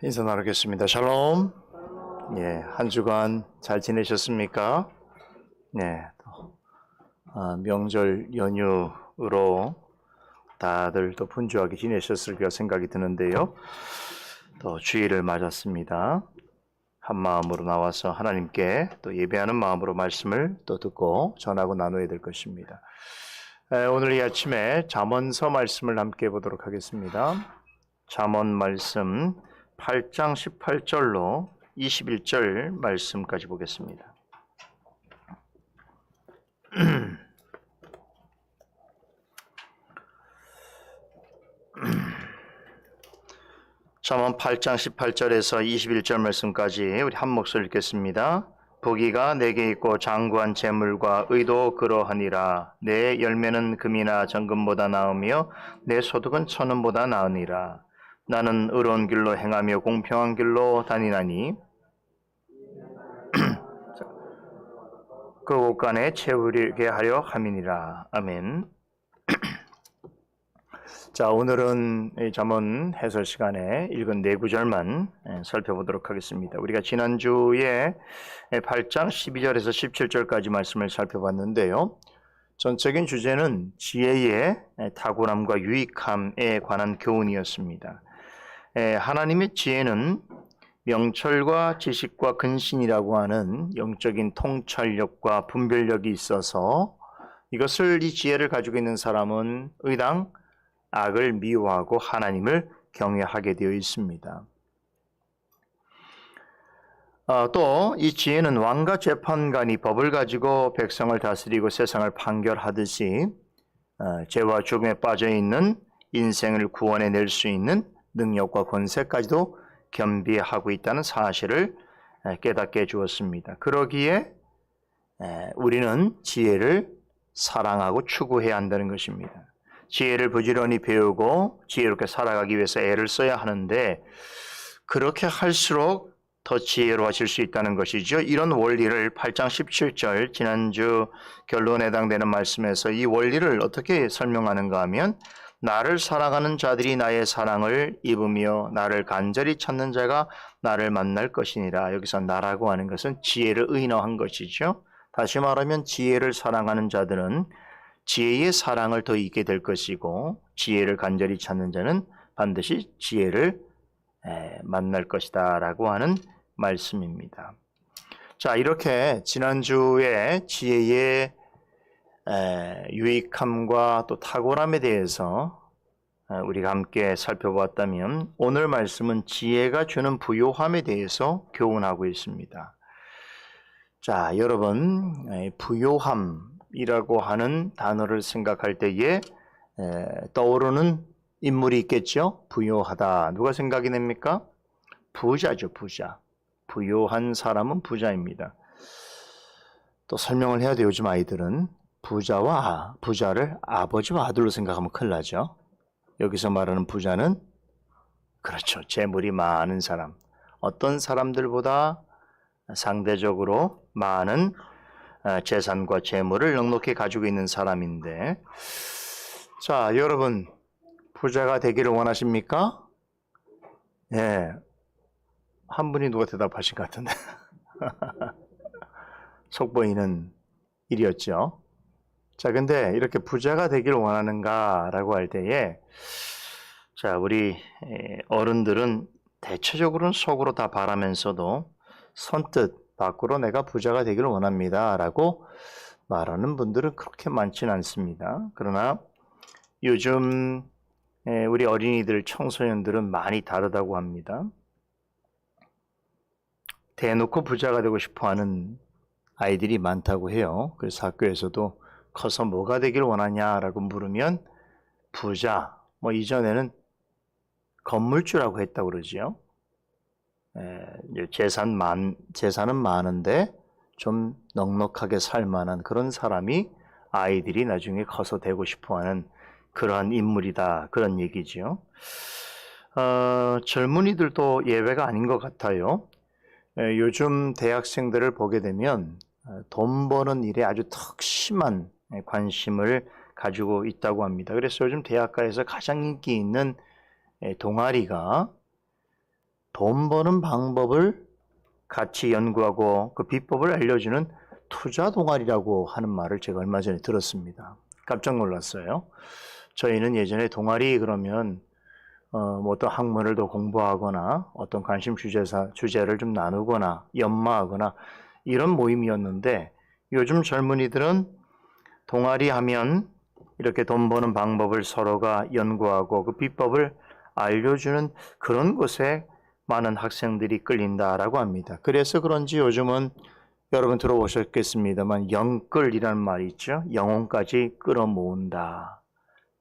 인사 나누겠습니다. 샬롬. 예, 한 주간 잘 지내셨습니까? 네, 명절 연휴로 다들 또 분주하게 지내셨을까 생각이 드는데요. 또 주일을 맞았습니다. 한 마음으로 나와서 하나님께 또 예배하는 마음으로 말씀을 또 듣고 전하고 나눠야 될 것입니다. 오늘 이 아침에 잠언서 말씀을 함께 보도록 하겠습니다. 잠언 말씀 8장 18절로 21절 말씀까지 보겠습니다. 잠언 8장 18절에서 21절 말씀까지 우리 한 목소리 읽겠습니다. 부귀가 내게 있고 장구한 재물과 의도 그러하니라. 내 열매는 금이나 정금보다 나으며 내 소득은 천원보다 나으니라. 나는 의로운 길로 행하며 공평한 길로 다니나니 그 옷간에 채우게 하려 함이니라. 아멘. 자, 오늘은 이 잠언 해설 시간에 읽은 네 구절만 살펴보도록 하겠습니다. 우리가 지난주에 8장 12절에서 17절까지 말씀을 살펴봤는데요. 전적인 주제는 지혜의 탁월함과 유익함에 관한 교훈이었습니다. 하나님의 지혜는 명철과 지식과 근신이라고 하는 영적인 통찰력과 분별력이 있어서 이것을 이 지혜를 가지고 있는 사람은 의당 악을 미워하고 하나님을 경외하게 되어 있습니다. 또 이 지혜는 왕과 재판관이 법을 가지고 백성을 다스리고 세상을 판결하듯이 죄와 죽음에 빠져있는 인생을 구원해낼 수 있는 능력과 권세까지도 겸비하고 있다는 사실을 깨닫게 해주었습니다. 그러기에 우리는 지혜를 사랑하고 추구해야 한다는 것입니다. 지혜를 부지런히 배우고 지혜롭게 살아가기 위해서 애를 써야 하는데 그렇게 할수록 더 지혜로워질 수 있다는 것이죠. 이런 원리를 8장 17절 지난주 결론에 해당되는 말씀에서 이 원리를 어떻게 설명하는가 하면 나를 사랑하는 자들이 나의 사랑을 입으며 나를 간절히 찾는 자가 나를 만날 것이니라. 여기서 나라고 하는 것은 지혜를 의인화한 것이죠. 다시 말하면 지혜를 사랑하는 자들은 지혜의 사랑을 더 잊게 될 것이고 지혜를 간절히 찾는 자는 반드시 지혜를 만날 것이다 라고 하는 말씀입니다. 자, 이렇게 지난주에 지혜의 유익함과 또 탁월함에 대해서 우리가 함께 살펴보았다면 오늘 말씀은 지혜가 주는 부요함에 대해서 교훈하고 있습니다. 자, 여러분, 부요함이라고 하는 단어를 생각할 때에 떠오르는 인물이 있겠죠? 부요하다. 누가 생각이 납니까? 부자죠, 부자. 부요한 사람은 부자입니다. 또 설명을 해야 돼요, 요즘 아이들은. 부자를 아버지와 아들로 생각하면 큰일 나죠. 여기서 말하는 부자는 그렇죠. 재물이 많은 사람. 어떤 사람들보다 상대적으로 많은 재산과 재물을 넉넉히 가지고 있는 사람인데 자, 여러분 부자가 되기를 원하십니까? 예. 한 분이 누가 대답하신 것 같은데 속보이는 일이었죠. 자, 근데 이렇게 부자가 되기를 원하는가라고 할 때에 자, 우리 어른들은 대체적으로는 속으로 다 바라면서도 선뜻 밖으로 내가 부자가 되기를 원합니다 라고 말하는 분들은 그렇게 많지는 않습니다. 그러나 요즘 우리 어린이들, 청소년들은 많이 다르다고 합니다. 대놓고 부자가 되고 싶어하는 아이들이 많다고 해요. 그래서 학교에서도 커서 뭐가 되길 원하냐라고 물으면 부자, 이전에는 건물주라고 했다고 그러지요. 재산은 많은데 좀 넉넉하게 살 만한 그런 사람이 아이들이 나중에 커서 되고 싶어하는 그러한 인물이다. 그런 얘기죠. 젊은이들도 예외가 아닌 것 같아요. 요즘 대학생들을 보게 되면 돈 버는 일에 아주 특심한 관심을 가지고 있다고 합니다. 그래서 요즘 대학가에서 가장 인기 있는 동아리가 돈 버는 방법을 같이 연구하고 그 비법을 알려주는 투자 동아리라고 하는 말을 제가 얼마 전에 들었습니다. 깜짝 놀랐어요. 저희는 예전에 동아리 그러면 뭐 어떤 학문을 더 공부하거나 어떤 관심 주제를 좀 나누거나 연마하거나 이런 모임이었는데, 요즘 젊은이들은 동아리 하면 이렇게 돈 버는 방법을 서로가 연구하고 그 비법을 알려주는 그런 곳에 많은 학생들이 끌린다라고 합니다. 그래서 그런지 요즘은 여러분 들어보셨겠습니다만 영끌이라는 말이 있죠. 영혼까지 끌어모은다.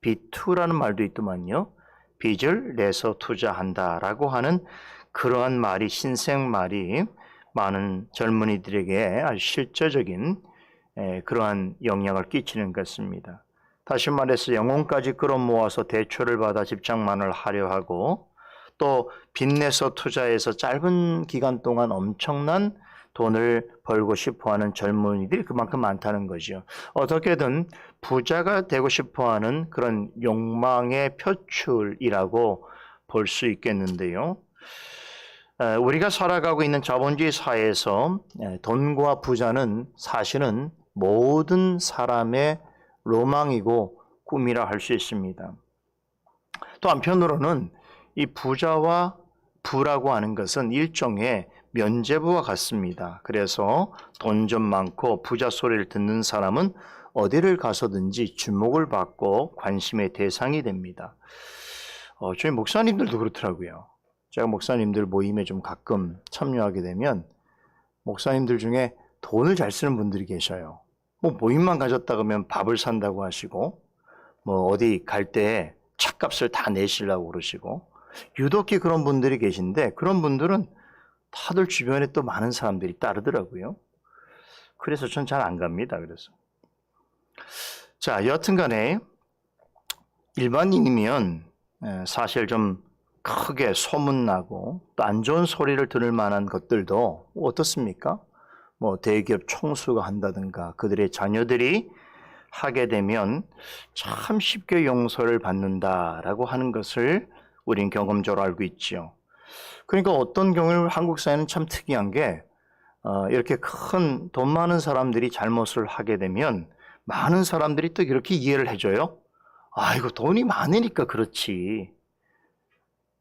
B2라는 말도 있더만요. 빚을 내서 투자한다라고 하는 그러한 말이, 신생말이 많은 젊은이들에게 아주 실제적인 그러한 영향을 끼치는 것입니다. 다시 말해서 영혼까지 끌어모아서 대출을 받아 집장만을 하려 하고, 또 빚내서 투자해서 짧은 기간 동안 엄청난 돈을 벌고 싶어하는 젊은이들이 그만큼 많다는 거죠. 어떻게든 부자가 되고 싶어하는 그런 욕망의 표출이라고 볼 수 있겠는데요. 우리가 살아가고 있는 자본주의 사회에서 돈과 부자는 사실은 모든 사람의 로망이고 꿈이라 할 수 있습니다. 또 한편으로는 이 부자와 부라고 하는 것은 일종의 면죄부와 같습니다. 그래서 돈 좀 많고 부자 소리를 듣는 사람은 어디를 가서든지 주목을 받고 관심의 대상이 됩니다. 저희 목사님들도 그렇더라고요. 제가 목사님들 모임에 좀 가끔 참여하게 되면 목사님들 중에 돈을 잘 쓰는 분들이 계셔요. 뭐 모임만 가졌다 그러면 밥을 산다고 하시고, 뭐 어디 갈 때 차값을 다 내시려고 그러시고, 유독히 그런 분들이 계신데, 그런 분들은 다들 주변에 또 많은 사람들이 따르더라고요. 그래서 전 잘 안 갑니다. 그래서 자, 여튼간에 일반인이면 사실 좀 크게 소문나고 또 안 좋은 소리를 들을 만한 것들도 어떻습니까? 뭐 대기업 총수가 한다든가 그들의 자녀들이 하게 되면 참 쉽게 용서를 받는다라고 하는 것을 우린 경험적으로 알고 있죠. 그러니까 어떤 경우는 한국 사회는 참 특이한 게 이렇게 큰 돈 많은 사람들이 잘못을 하게 되면 많은 사람들이 또 이렇게 이해를 해줘요. 아이고 돈이 많으니까 그렇지.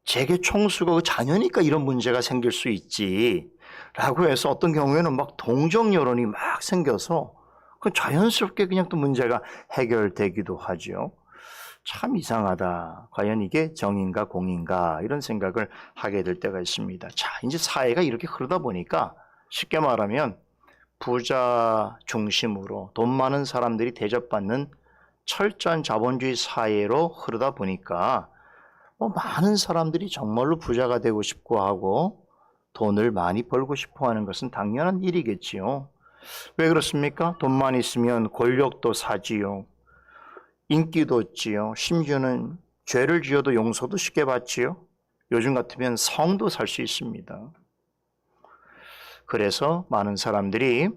재계 총수가 그 자녀니까 이런 문제가 생길 수 있지. 라고 해서 어떤 경우에는 막 동정 여론이 막 생겨서 그 자연스럽게 그냥 또 문제가 해결되기도 하죠. 참 이상하다. 과연 이게 정인가 공인가 이런 생각을 하게 될 때가 있습니다. 자, 이제 사회가 이렇게 흐르다 보니까 쉽게 말하면 부자 중심으로 돈 많은 사람들이 대접받는 철저한 자본주의 사회로 흐르다 보니까 많은 사람들이 정말로 부자가 되고 싶고 하고 돈을 많이 벌고 싶어 하는 것은 당연한 일이겠지요. 왜 그렇습니까? 돈만 있으면 권력도 사지요. 인기도 있지요. 심지어는 죄를 지어도 용서도 쉽게 받지요. 요즘 같으면 성도 살 수 있습니다. 그래서 많은 사람들이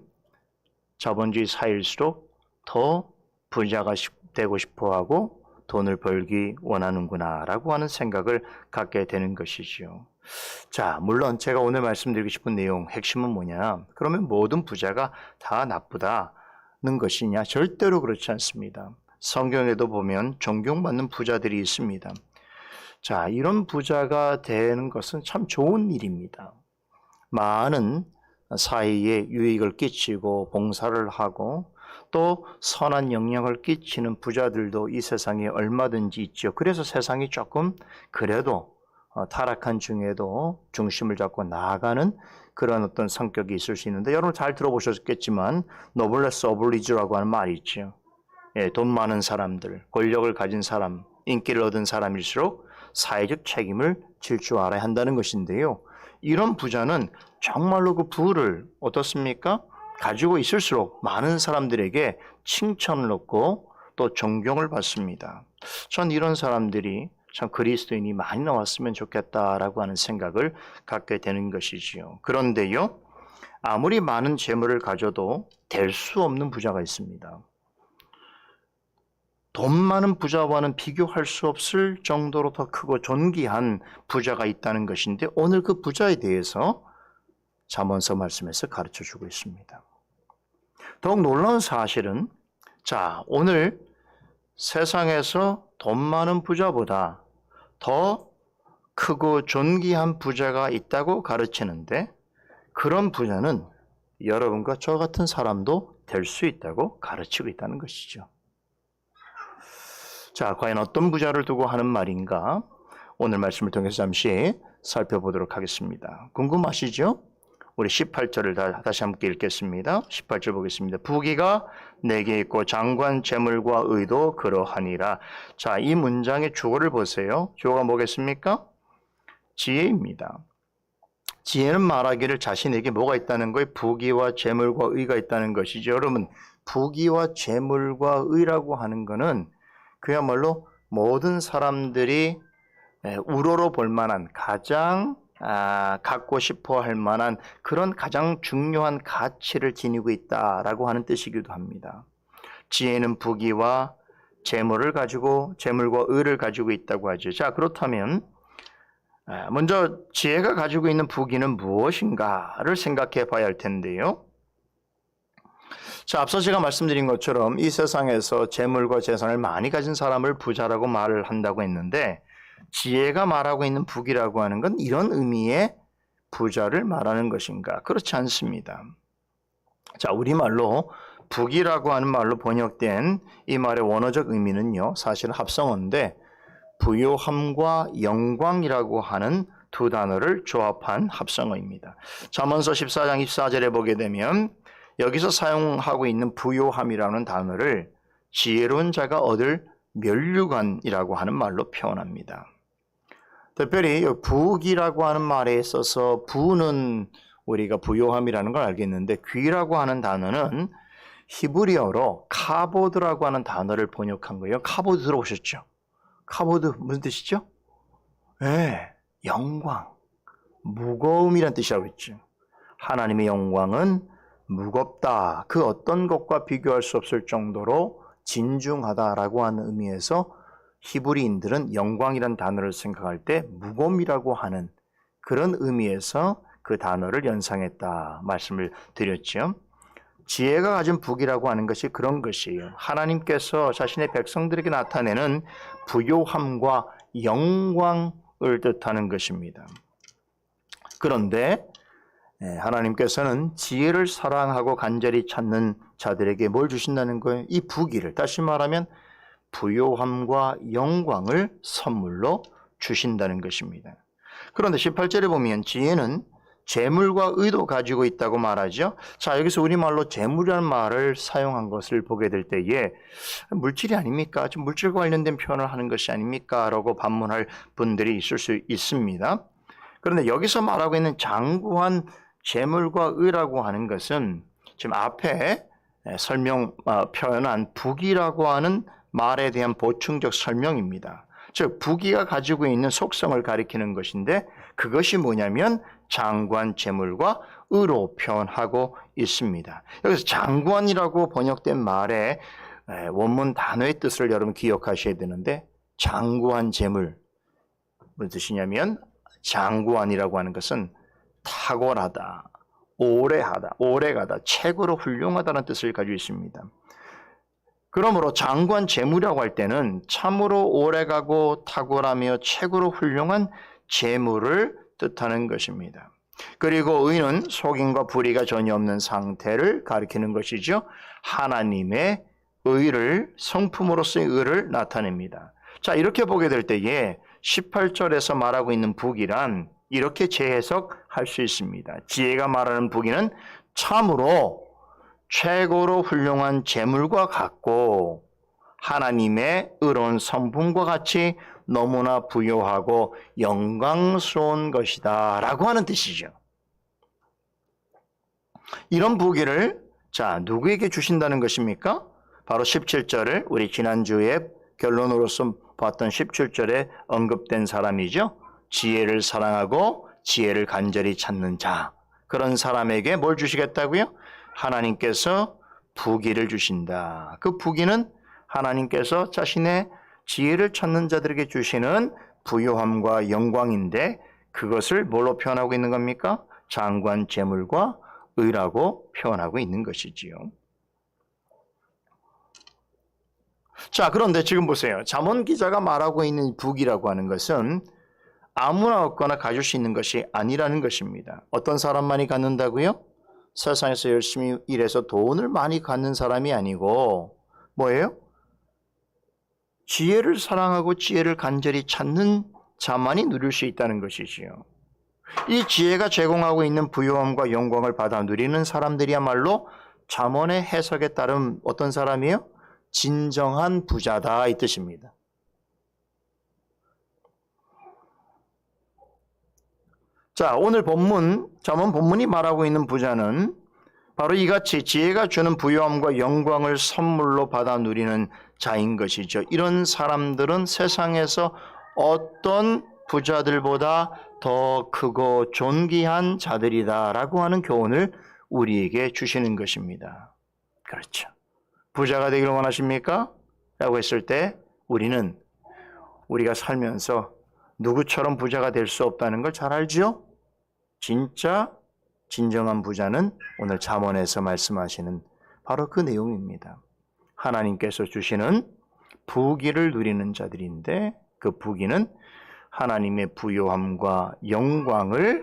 자본주의 사회일수록 더 부자가 되고 싶어하고 돈을 벌기 원하는구나 라고 하는 생각을 갖게 되는 것이지요. 자, 물론 제가 오늘 말씀드리고 싶은 내용 핵심은 뭐냐? 그러면 모든 부자가 다 나쁘다는 것이냐? 절대로 그렇지 않습니다. 성경에도 보면 존경받는 부자들이 있습니다. 자, 이런 부자가 되는 것은 참 좋은 일입니다. 많은 사회에 유익을 끼치고 봉사를 하고 또 선한 영향을 끼치는 부자들도 이 세상에 얼마든지 있죠. 그래서 세상이 조금 그래도 타락한 중에도 중심을 잡고 나아가는 그런 어떤 성격이 있을 수 있는데, 여러분 잘 들어보셨겠지만 노블레스 오블리주라고 하는 말이 있죠. 돈 많은 사람들, 권력을 가진 사람, 인기를 얻은 사람일수록 사회적 책임을 질 줄 알아야 한다는 것인데요. 이런 부자는 정말로 그 부를 어떻습니까? 가지고 있을수록 많은 사람들에게 칭찬을 얻고 또 존경을 받습니다. 전 이런 사람들이 참 그리스도인이 많이 나왔으면 좋겠다라고 하는 생각을 갖게 되는 것이지요. 그런데요, 아무리 많은 재물을 가져도 될 수 없는 부자가 있습니다. 돈 많은 부자와는 비교할 수 없을 정도로 더 크고 존귀한 부자가 있다는 것인데 오늘 그 부자에 대해서 잠언서 말씀에서 가르쳐주고 있습니다. 더욱 놀라운 사실은 오늘 세상에서 돈 많은 부자보다 더 크고 존귀한 부자가 있다고 가르치는데 그런 부자는 여러분과 저 같은 사람도 될 수 있다고 가르치고 있다는 것이죠. 과연 어떤 부자를 두고 하는 말인가? 오늘 말씀을 통해서 잠시 살펴보도록 하겠습니다. 궁금하시죠? 우리 18절을 다시 함께 읽겠습니다. 18절 보겠습니다. 부귀가 내게 있고 장관 재물과 의도 그러하니라. 이 문장의 주어를 보세요. 주어가 뭐겠습니까? 지혜입니다. 지혜는 말하기를 자신에게 뭐가 있다는 거예요? 부귀와 재물과 의가 있다는 것이죠. 여러분, 부귀와 재물과 의라고 하는 것은 그야말로 모든 사람들이 우러러 볼 만한 가장 갖고 싶어 할 만한 그런 가장 중요한 가치를 지니고 있다라고 하는 뜻이기도 합니다. 지혜는 부귀와 재물과 의를 가지고 있다고 하죠. 그렇다면 먼저 지혜가 가지고 있는 부귀는 무엇인가를 생각해 봐야 할 텐데요. 앞서 제가 말씀드린 것처럼 이 세상에서 재물과 재산을 많이 가진 사람을 부자라고 말을 한다고 했는데 지혜가 말하고 있는 부귀라고 하는 건 이런 의미의 부자를 말하는 것인가? 그렇지 않습니다. 우리말로 부귀라고 하는 말로 번역된 이 말의 원어적 의미는요, 사실 합성어인데 부요함과 영광이라고 하는 두 단어를 조합한 합성어입니다. 잠언서 14장 24절에 보게 되면 여기서 사용하고 있는 부요함이라는 단어를 지혜로운 자가 얻을 면류관이라고 하는 말로 표현합니다. 특별히 부귀라고 하는 말에 있어서 부는 우리가 부요함이라는 걸 알겠는데 귀라고 하는 단어는 히브리어로 카보드라고 하는 단어를 번역한 거예요. 카보드 들어보셨죠? 카보드 무슨 뜻이죠? 영광, 무거움이란 뜻이라고 했죠. 하나님의 영광은 무겁다. 그 어떤 것과 비교할 수 없을 정도로 진중하다라고 하는 의미에서 히브리인들은 영광이란 단어를 생각할 때 무거움이라고 하는 그런 의미에서 그 단어를 연상했다 말씀을 드렸죠. 지혜가 가진 부귀라고 하는 것이 그런 것이에요. 하나님께서 자신의 백성들에게 나타내는 부요함과 영광을 뜻하는 것입니다. 그런데 하나님께서는 지혜를 사랑하고 간절히 찾는 자들에게 뭘 주신다는 거예요? 이 부귀를, 다시 말하면 부요함과 영광을 선물로 주신다는 것입니다. 그런데 18절에 보면 지혜는 재물과 의도 가지고 있다고 말하죠. 여기서 우리말로 재물이라는 말을 사용한 것을 보게 될 때에 물질이 아닙니까? 좀 물질과 관련된 표현을 하는 것이 아닙니까? 라고 반문할 분들이 있을 수 있습니다. 그런데 여기서 말하고 있는 장구한 재물과 의라고 하는 것은 지금 앞에 표현한 부귀라고 하는 말에 대한 보충적 설명입니다. 즉 부귀가 가지고 있는 속성을 가리키는 것인데 그것이 뭐냐면 장구한 재물과 의로 표현하고 있습니다. 여기서 장구한이라고 번역된 말의 원문 단어의 뜻을 여러분 기억하셔야 되는데 장구한 재물 무슨 뜻이냐면 장구한이라고 하는 것은 탁월하다, 오래가다, 최고로 훌륭하다는 뜻을 가지고 있습니다. 그러므로 장구한 재물이라고 할 때는 참으로 오래가고 탁월하며 최고로 훌륭한 재물을 뜻하는 것입니다. 그리고 의는 속임과 불의가 전혀 없는 상태를 가리키는 것이죠. 하나님의 의를, 성품으로서의 의를 나타냅니다. 이렇게 보게 될 때에 18절에서 말하고 있는 부귀란 이렇게 재해석할 수 있습니다. 지혜가 말하는 부귀는 참으로 최고로 훌륭한 재물과 같고 하나님의 의로운 성품과 같이 너무나 부요하고 영광스러운 것이다 라고 하는 뜻이죠. 이런 부귀를 누구에게 주신다는 것입니까? 바로 17절을 우리 지난주에 결론으로서 봤던 17절에 언급된 사람이죠. 지혜를 사랑하고 지혜를 간절히 찾는 자, 그런 사람에게 뭘 주시겠다고요? 하나님께서 부귀를 주신다. 그 부귀는 하나님께서 자신의 지혜를 찾는 자들에게 주시는 부요함과 영광인데 그것을 뭘로 표현하고 있는 겁니까? 장관 재물과 의라고 표현하고 있는 것이지요. 자, 그런데 지금 보세요. 잠언 기자가 말하고 있는 부귀라고 하는 것은 아무나 얻거나 가질 수 있는 것이 아니라는 것입니다. 어떤 사람만이 갖는다고요? 세상에서 열심히 일해서 돈을 많이 갖는 사람이 아니고 뭐예요? 지혜를 사랑하고 지혜를 간절히 찾는 자만이 누릴 수 있다는 것이지요. 이 지혜가 제공하고 있는 부요함과 영광을 받아 누리는 사람들이야말로 잠언의 해석에 따른 어떤 사람이에요? 진정한 부자다 이 뜻입니다. 자, 오늘 본문, 잠언 본문이 말하고 있는 부자는 바로 이같이 지혜가 주는 부요함과 영광을 선물로 받아 누리는 자인 것이죠. 이런 사람들은 세상에서 어떤 부자들보다 더 크고 존귀한 자들이다라고 하는 교훈을 우리에게 주시는 것입니다. 그렇죠. 부자가 되기를 원하십니까? 라고 했을 때 우리가 살면서 누구처럼 부자가 될 수 없다는 걸 잘 알죠? 진짜 진정한 부자는 오늘 잠언에서 말씀하시는 바로 그 내용입니다. 하나님께서 주시는 부귀를 누리는 자들인데 그 부귀는 하나님의 부요함과 영광을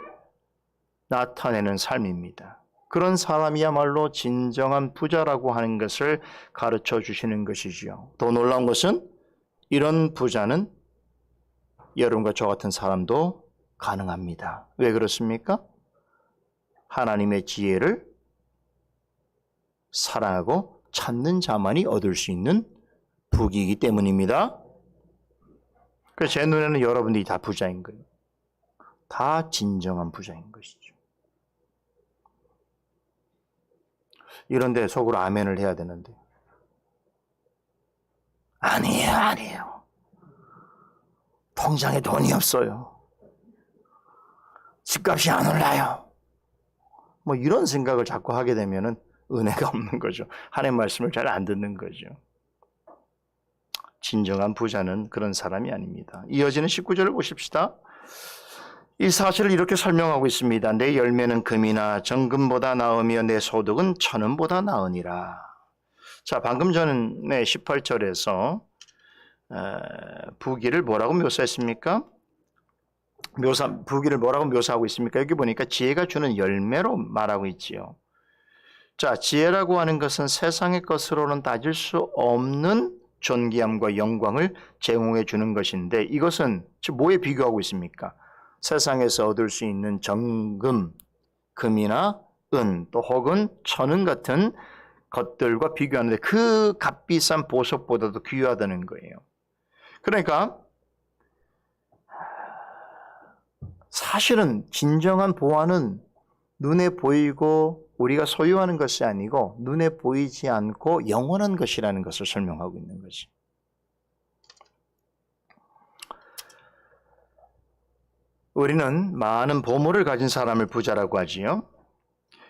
나타내는 삶입니다. 그런 사람이야말로 진정한 부자라고 하는 것을 가르쳐 주시는 것이지요. 더 놀라운 것은 이런 부자는 여러분과 저 같은 사람도 가능합니다. 왜 그렇습니까? 하나님의 지혜를 사랑하고 찾는 자만이 얻을 수 있는 부귀이기 때문입니다. 그래서 제 눈에는 여러분들이 다 부자인 거예요. 다 진정한 부자인 것이죠. 이런데 속으로 아멘을 해야 되는데 아니에요. 통장에 돈이 없어요. 집값이 안 올라요. 뭐 이런 생각을 자꾸 하게 되면은 은혜가 없는 거죠. 하나님의 말씀을 잘 안 듣는 거죠. 진정한 부자는 그런 사람이 아닙니다. 이어지는 19절을 보십시다. 이 사실을 이렇게 설명하고 있습니다. 내 열매는 금이나 정금보다 나으며 내 소득은 천은보다 나으니라. 자, 방금 전에 18절에서 부귀를 뭐라고 묘사했습니까? 부귀를 뭐라고 묘사하고 있습니까? 여기 보니까 지혜가 주는 열매로 말하고 있지요. 자, 지혜라고 하는 것은 세상의 것으로는 따질 수 없는 존귀함과 영광을 제공해 주는 것인데 이것은 뭐에 비교하고 있습니까? 세상에서 얻을 수 있는 정금, 금이나 은, 또 혹은 천은 같은 것들과 비교하는데 그 값비싼 보석보다도 귀하다는 거예요. 그러니까 사실은 진정한 보화는 눈에 보이고 우리가 소유하는 것이 아니고 눈에 보이지 않고 영원한 것이라는 것을 설명하고 있는 거지. 우리는 많은 보물을 가진 사람을 부자라고 하지요.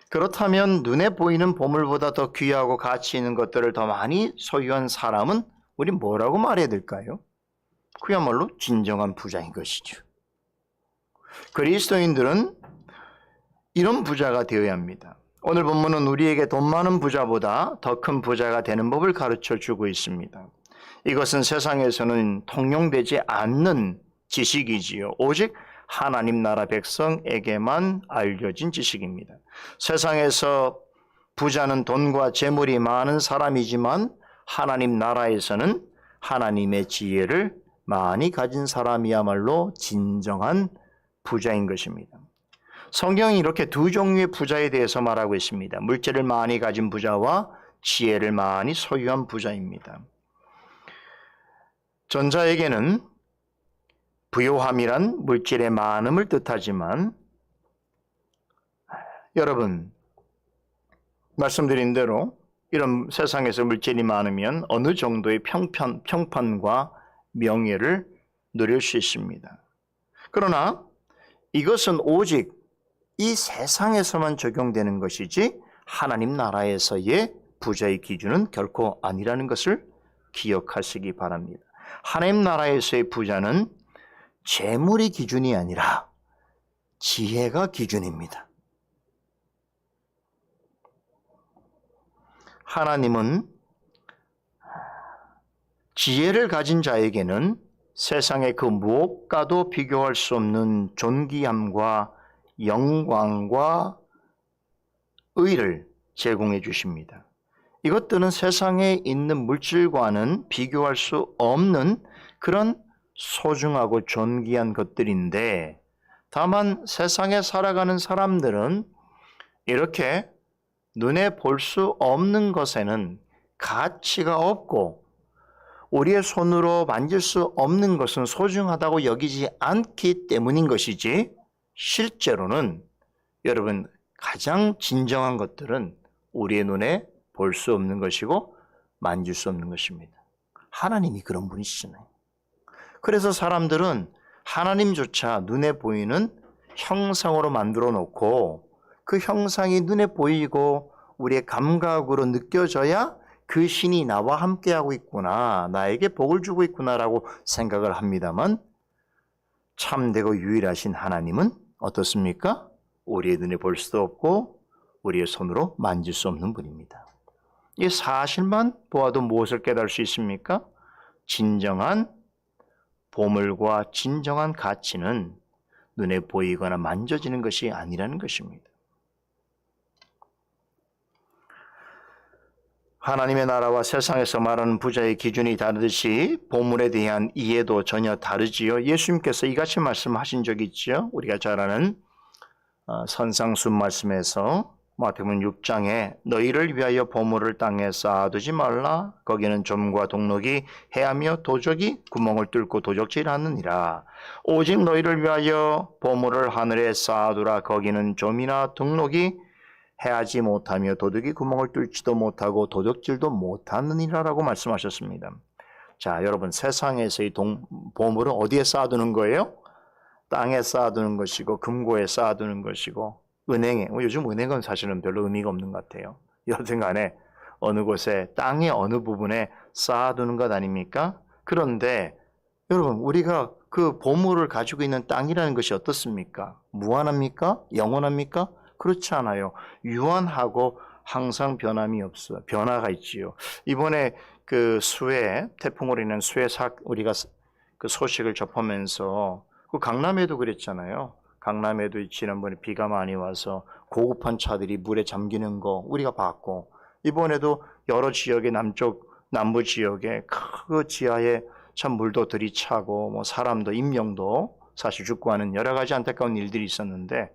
그렇다면 눈에 보이는 보물보다 더 귀하고 가치 있는 것들을 더 많이 소유한 사람은 우리 뭐라고 말해야 될까요? 그야말로 진정한 부자인 것이죠. 그리스도인들은 이런 부자가 되어야 합니다. 오늘 본문은 우리에게 돈 많은 부자보다 더 큰 부자가 되는 법을 가르쳐 주고 있습니다. 이것은 세상에서는 통용되지 않는 지식이지요. 오직 하나님 나라 백성에게만 알려진 지식입니다. 세상에서 부자는 돈과 재물이 많은 사람이지만 하나님 나라에서는 하나님의 지혜를 많이 가진 사람이야말로 진정한 부자인 것입니다. 성경이 이렇게 두 종류의 부자에 대해서 말하고 있습니다. 물질을 많이 가진 부자와 지혜를 많이 소유한 부자입니다. 전자에게는 부요함이란 물질의 많음을 뜻하지만 여러분 말씀드린 대로 이런 세상에서 물질이 많으면 어느 정도의 평판과 명예를 누릴 수 있습니다. 그러나 이것은 오직 이 세상에서만 적용되는 것이지 하나님 나라에서의 부자의 기준은 결코 아니라는 것을 기억하시기 바랍니다. 하나님 나라에서의 부자는 재물이 기준이 아니라 지혜가 기준입니다. 하나님은 지혜를 가진 자에게는 세상의 그 무엇과도 비교할 수 없는 존귀함과 영광과 의를 제공해 주십니다. 이것들은 세상에 있는 물질과는 비교할 수 없는 그런 소중하고 존귀한 것들인데, 다만 세상에 살아가는 사람들은 이렇게 눈에 볼 수 없는 것에는 가치가 없고 우리의 손으로 만질 수 없는 것은 소중하다고 여기지 않기 때문인 것이지, 실제로는 여러분 가장 진정한 것들은 우리의 눈에 볼 수 없는 것이고 만질 수 없는 것입니다. 하나님이 그런 분이시잖아요. 그래서 사람들은 하나님조차 눈에 보이는 형상으로 만들어 놓고 그 형상이 눈에 보이고 우리의 감각으로 느껴져야 그 신이 나와 함께하고 있구나, 나에게 복을 주고 있구나라고 생각을 합니다만, 참되고 유일하신 하나님은 어떻습니까? 우리의 눈에 볼 수도 없고 우리의 손으로 만질 수 없는 분입니다. 이 사실만 보아도 무엇을 깨달을 수 있습니까? 진정한 보물과 진정한 가치는 눈에 보이거나 만져지는 것이 아니라는 것입니다. 하나님의 나라와 세상에서 말하는 부자의 기준이 다르듯이 보물에 대한 이해도 전혀 다르지요. 예수님께서 이같이 말씀하신 적이 있죠. 우리가 잘 아는 선상순 말씀에서 마태복음 6장에 너희를 위하여 보물을 땅에 쌓아두지 말라. 거기는 좀과 동록이 해하며 도적이 구멍을 뚫고 도적질하느니라. 오직 너희를 위하여 보물을 하늘에 쌓아두라. 거기는 좀이나 동록이 해하지 못하며 도둑이 구멍을 뚫지도 못하고 도적질도 못하느니라라고 말씀하셨습니다. 자, 여러분, 세상에서의 보물은 어디에 쌓아두는 거예요? 땅에 쌓아두는 것이고 금고에 쌓아두는 것이고 은행에, 요즘 은행은 사실은 별로 의미가 없는 것 같아요. 여하튼 간에 어느 곳에 땅의 어느 부분에 쌓아두는 것 아닙니까? 그런데 여러분, 우리가 그 보물을 가지고 있는 땅이라는 것이 어떻습니까? 무한합니까? 영원합니까? 그렇지 않아요. 유한하고 항상 변함이 없어요. 변화가 있지요. 이번에 그 수해, 태풍으로 인한 수해 우리가 그 소식을 접하면서 그 강남에도 그랬잖아요. 강남에도 지난번에 비가 많이 와서 고급한 차들이 물에 잠기는 거 우리가 봤고, 이번에도 여러 지역의 남부 지역에 그 지하에 참 물도 들이차고 뭐 사람도 인명도 사실 죽고 하는 여러 가지 안타까운 일들이 있었는데,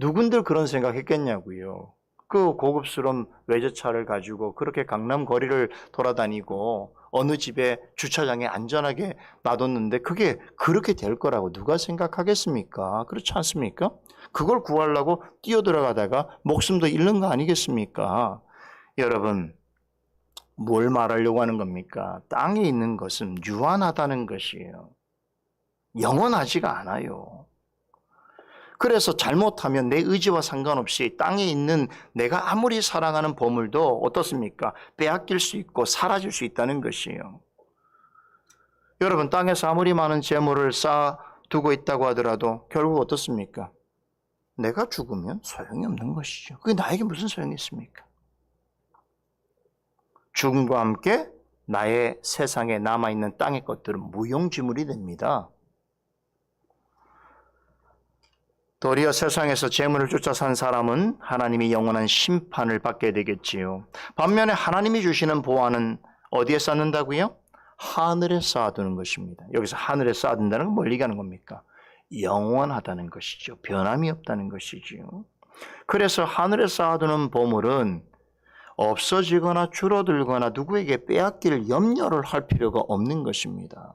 누군들 그런 생각했겠냐고요. 그 고급스러운 외제차를 가지고 그렇게 강남 거리를 돌아다니고 어느 집에 주차장에 안전하게 놔뒀는데 그게 그렇게 될 거라고 누가 생각하겠습니까? 그렇지 않습니까? 그걸 구하려고 뛰어들어가다가 목숨도 잃는 거 아니겠습니까? 여러분, 뭘 말하려고 하는 겁니까? 땅에 있는 것은 유한하다는 것이에요. 영원하지가 않아요. 그래서 잘못하면 내 의지와 상관없이 땅에 있는 내가 아무리 사랑하는 보물도 어떻습니까? 빼앗길 수 있고 사라질 수 있다는 것이에요. 여러분, 땅에서 아무리 많은 재물을 쌓아두고 있다고 하더라도 결국 어떻습니까? 내가 죽으면 소용이 없는 것이죠. 그게 나에게 무슨 소용이 있습니까? 죽음과 함께 나의 세상에 남아있는 땅의 것들은 무용지물이 됩니다. 도리어 세상에서 재물을 쫓아 산 사람은 하나님이 영원한 심판을 받게 되겠지요. 반면에 하나님이 주시는 보화는 어디에 쌓는다고요? 하늘에 쌓아두는 것입니다. 여기서 하늘에 쌓아둔다는 건 멀리 가는 겁니까? 영원하다는 것이죠. 변함이 없다는 것이지요. 그래서 하늘에 쌓아두는 보물은 없어지거나 줄어들거나 누구에게 빼앗길 염려를 할 필요가 없는 것입니다.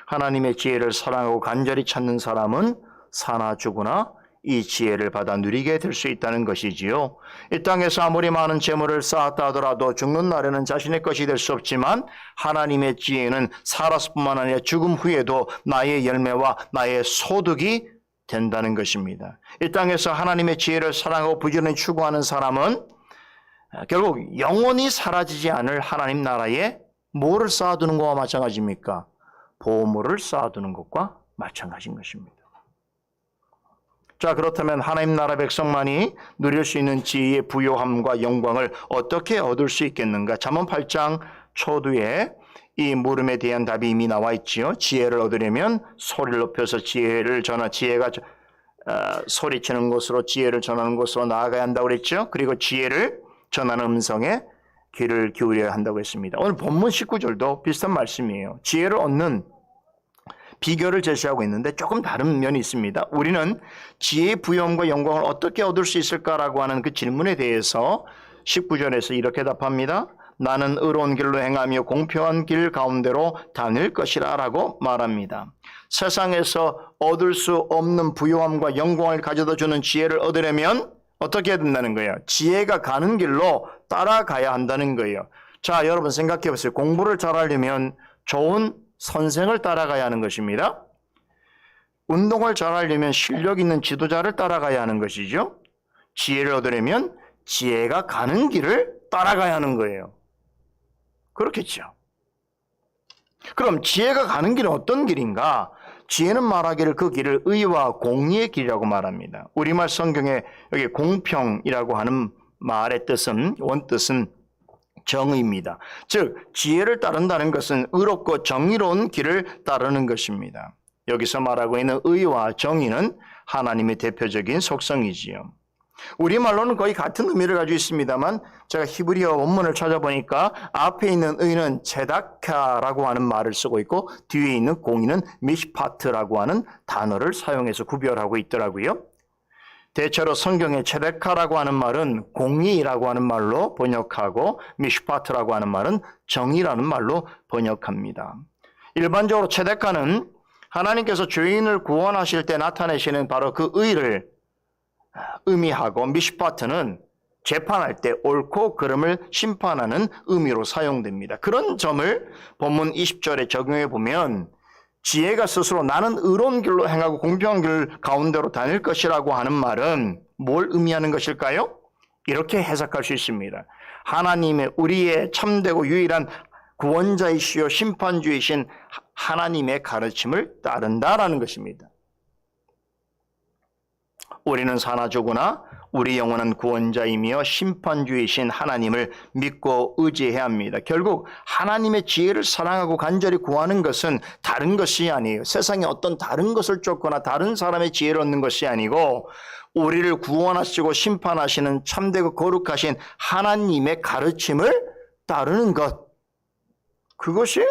하나님의 지혜를 사랑하고 간절히 찾는 사람은 사나 죽으나 이 지혜를 받아 누리게 될 수 있다는 것이지요. 이 땅에서 아무리 많은 재물을 쌓았다 하더라도 죽는 날에는 자신의 것이 될 수 없지만 하나님의 지혜는 살았을 뿐만 아니라 죽음 후에도 나의 열매와 나의 소득이 된다는 것입니다. 이 땅에서 하나님의 지혜를 사랑하고 부지런히 추구하는 사람은 결국 영원히 사라지지 않을 하나님 나라의 뭐를 쌓아두는 것과 마찬가지입니까? 보물을 쌓아두는 것과 마찬가지인 것입니다. 자, 그렇다면 하나님 나라 백성만이 누릴 수 있는 지혜의 부요함과 영광을 어떻게 얻을 수 있겠는가? 잠언 8장 초두에 이 물음에 대한 답이 이미 나와 있지요. 지혜를 얻으려면 소리를 높여서 지혜가 소리치는 곳으로, 지혜를 전하는 곳으로 나아가야 한다고 그랬죠. 그리고 지혜를 전하는 음성에 귀를 기울여야 한다고 했습니다. 오늘 본문 19절도 비슷한 말씀이에요. 지혜를 얻는 비결을 제시하고 있는데 조금 다른 면이 있습니다. 우리는 지혜의 부요함과 영광을 어떻게 얻을 수 있을까라고 하는 그 질문에 대해서 19절에서 이렇게 답합니다. 나는 의로운 길로 행하며 공평한 길 가운데로 다닐 것이라 라고 말합니다. 세상에서 얻을 수 없는 부요함과 영광을 가져다 주는 지혜를 얻으려면 어떻게 해야 된다는 거예요? 지혜가 가는 길로 따라가야 한다는 거예요. 자, 여러분 생각해 보세요. 공부를 잘하려면 좋은 선생을 따라가야 하는 것입니다. 운동을 잘하려면 실력 있는 지도자를 따라가야 하는 것이죠. 지혜를 얻으려면 지혜가 가는 길을 따라가야 하는 거예요. 그렇겠죠. 그럼 지혜가 가는 길은 어떤 길인가? 지혜는 말하기를 그 길을 의와 공의의 길이라고 말합니다. 우리말 성경에 여기 공평이라고 하는 말의 뜻은, 원뜻은 정의입니다. 즉 지혜를 따른다는 것은 의롭고 정의로운 길을 따르는 것입니다. 여기서 말하고 있는 의와 정의는 하나님의 대표적인 속성이지요. 우리말로는 거의 같은 의미를 가지고 있습니다만 제가 히브리어 원문을 찾아보니까 앞에 있는 의는 체다카라고 하는 말을 쓰고 있고 뒤에 있는 공의는 미시파트라고 하는 단어를 사용해서 구별하고 있더라고요. 대체로 성경에 체데카라고 하는 말은 공의라고 하는 말로 번역하고 미슈파트라고 하는 말은 정의라는 말로 번역합니다. 일반적으로 체데카는 하나님께서 죄인을 구원하실 때 나타내시는 바로 그 의를 의미하고 미슈파트는 재판할 때 옳고 그름을 심판하는 의미로 사용됩니다. 그런 점을 본문 20절에 적용해 보면 지혜가 스스로 나는 의로운 길로 행하고 공평한 길 가운데로 다닐 것이라고 하는 말은 뭘 의미하는 것일까요? 이렇게 해석할 수 있습니다. 하나님의 우리의 참되고 유일한 구원자이시요 심판주이신 하나님의 가르침을 따른다라는 것입니다. 우리는 사나 죽으나 우리 영원한 구원자이며 심판주이신 하나님을 믿고 의지해야 합니다. 결국 하나님의 지혜를 사랑하고 간절히 구하는 것은 다른 것이 아니에요. 세상에 어떤 다른 것을 쫓거나 다른 사람의 지혜를 얻는 것이 아니고 우리를 구원하시고 심판하시는 참되고 거룩하신 하나님의 가르침을 따르는 것. 그것이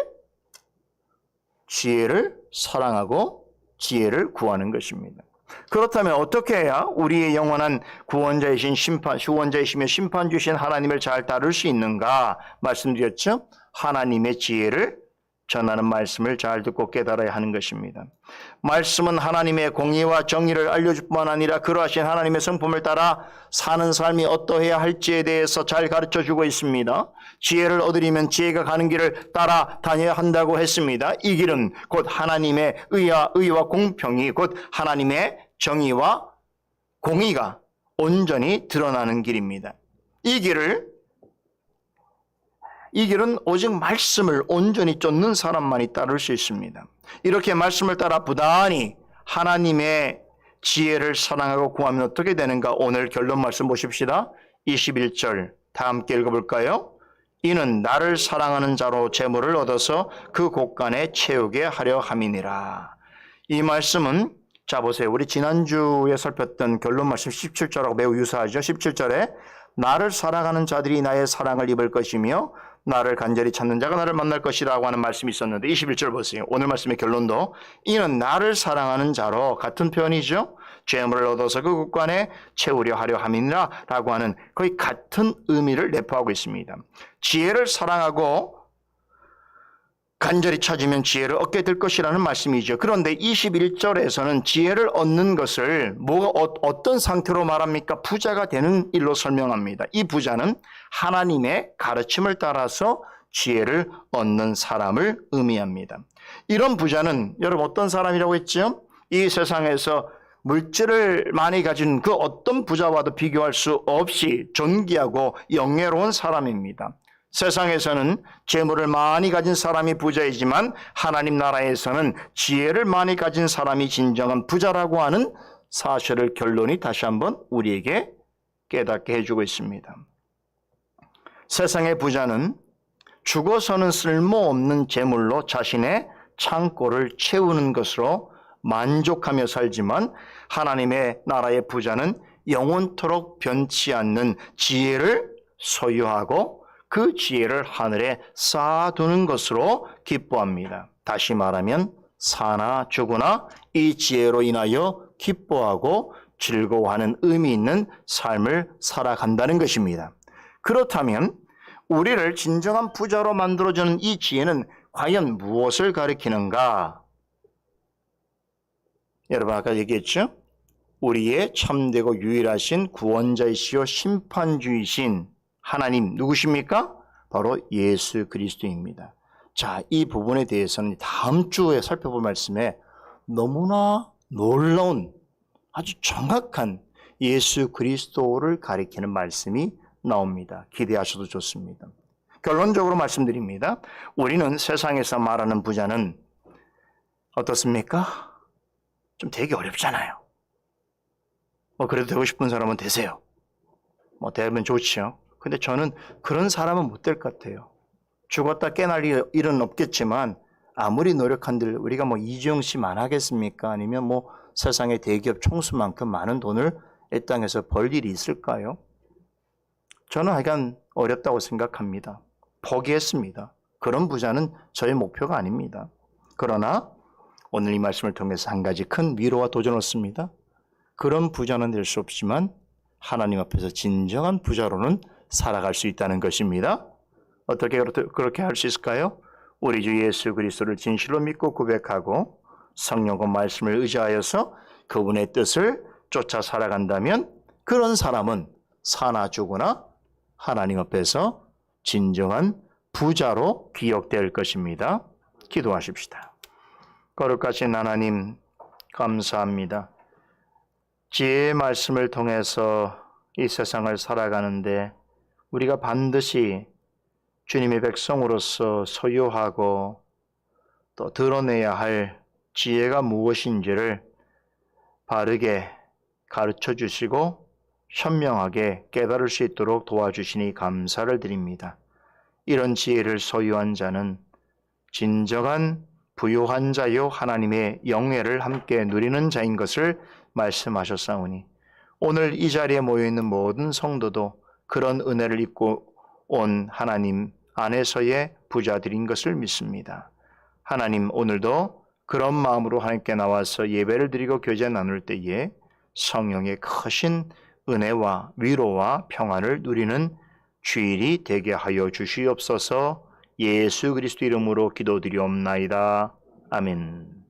지혜를 사랑하고 지혜를 구하는 것입니다. 그렇다면 어떻게 해야 우리의 영원한 구원자이신 후원자이시며 심판주신 하나님을 잘 따를 수 있는가 말씀드렸죠? 하나님의 지혜를 전하는 말씀을 잘 듣고 깨달아야 하는 것입니다. 말씀은 하나님의 공의와 정의를 알려줄 뿐만 아니라 그러하신 하나님의 성품을 따라 사는 삶이 어떠해야 할지에 대해서 잘 가르쳐주고 있습니다. 지혜를 얻으려면 지혜가 가는 길을 따라 다녀야 한다고 했습니다. 이 길은 곧 하나님의 의와 공평이 곧 하나님의 정의와 공의가 온전히 드러나는 길입니다. 이 길은 오직 말씀을 온전히 쫓는 사람만이 따를 수 있습니다. 이렇게 말씀을 따라 부단히 하나님의 지혜를 사랑하고 구하면 어떻게 되는가? 오늘 결론 말씀 보십시다. 21절 다 함께 읽어볼까요? 이는 나를 사랑하는 자로 재물을 얻어서 그 곳간에 채우게 하려 함이니라. 이 말씀은 자 보세요. 우리 지난주에 살폈던 결론 말씀 17절하고 매우 유사하죠. 17절에 나를 사랑하는 자들이 나의 사랑을 입을 것이며 나를 간절히 찾는 자가 나를 만날 것이라고 하는 말씀이 있었는데 21절 보세요. 오늘 말씀의 결론도 이는 나를 사랑하는 자로 같은 표현이죠. 죄물을 얻어서 그 곳간에 채우려 하려 함이니라 라고 하는 거의 같은 의미를 내포하고 있습니다. 지혜를 사랑하고 간절히 찾으면 지혜를 얻게 될 것이라는 말씀이죠. 그런데 21절에서는 지혜를 얻는 것을 어떤 상태로 말합니까? 부자가 되는 일로 설명합니다. 이 부자는 하나님의 가르침을 따라서 지혜를 얻는 사람을 의미합니다. 이런 부자는 여러분 어떤 사람이라고 했죠? 이 세상에서 물질을 많이 가진 그 어떤 부자와도 비교할 수 없이 존귀하고 영예로운 사람입니다. 세상에서는 재물을 많이 가진 사람이 부자이지만 하나님 나라에서는 지혜를 많이 가진 사람이 진정한 부자라고 하는 사실을 결론이 다시 한번 우리에게 깨닫게 해주고 있습니다. 세상의 부자는 죽어서는 쓸모없는 재물로 자신의 창고를 채우는 것으로 만족하며 살지만 하나님의 나라의 부자는 영원토록 변치 않는 지혜를 소유하고 그 지혜를 하늘에 쌓아두는 것으로 기뻐합니다. 다시 말하면 사나 죽으나 이 지혜로 인하여 기뻐하고 즐거워하는 의미 있는 삶을 살아간다는 것입니다. 그렇다면 우리를 진정한 부자로 만들어주는 이 지혜는 과연 무엇을 가리키는가? 여러분 아까 얘기했죠? 우리의 참되고 유일하신 구원자이시요 심판주이신 하나님 누구십니까? 바로 예수 그리스도입니다. 자, 이 부분에 대해서는 다음 주에 살펴볼 말씀에 너무나 놀라운 아주 정확한 예수 그리스도를 가리키는 말씀이 나옵니다. 기대하셔도 좋습니다. 결론적으로 말씀드립니다. 우리는 세상에서 말하는 부자는 어떻습니까? 좀 되기 어렵잖아요. 그래도 되고 싶은 사람은 되세요. 되면 좋지요. 근데 저는 그런 사람은 못 될 것 같아요. 죽었다 깨날 일은 없겠지만 아무리 노력한들 우리가 이주영 씨만 하겠습니까? 아니면 세상의 대기업 총수만큼 많은 돈을 이 땅에서 벌 일이 있을까요? 저는 하여간 어렵다고 생각합니다. 포기했습니다. 그런 부자는 저의 목표가 아닙니다. 그러나 오늘 이 말씀을 통해서 한 가지 큰 위로와 도전을 얻습니다. 그런 부자는 될 수 없지만 하나님 앞에서 진정한 부자로는 살아갈 수 있다는 것입니다. 어떻게 그렇게 할 수 있을까요? 우리 주 예수 그리스도를 진실로 믿고 고백하고 성령과 말씀을 의지하여서 그분의 뜻을 쫓아 살아간다면 그런 사람은 사나 죽으나 하나님 앞에서 진정한 부자로 기억될 것입니다. 기도하십시다. 거룩하신 하나님 감사합니다. 지혜의 말씀을 통해서 이 세상을 살아가는데 우리가 반드시 주님의 백성으로서 소유하고 또 드러내야 할 지혜가 무엇인지를 바르게 가르쳐 주시고 현명하게 깨달을 수 있도록 도와주시니 감사를 드립니다. 이런 지혜를 소유한 자는 진정한 부요한 자요 하나님의 영예를 함께 누리는 자인 것을 말씀하셨사오니 오늘 이 자리에 모여있는 모든 성도도 그런 은혜를 입고 온 하나님 안에서의 부자들인 것을 믿습니다. 하나님 오늘도 그런 마음으로 하나님께 나와서 예배를 드리고 교제 나눌 때에 성령의 크신 은혜와 위로와 평안을 누리는 주일이 되게 하여 주시옵소서. 예수 그리스도 이름으로 기도드리옵나이다. 아멘.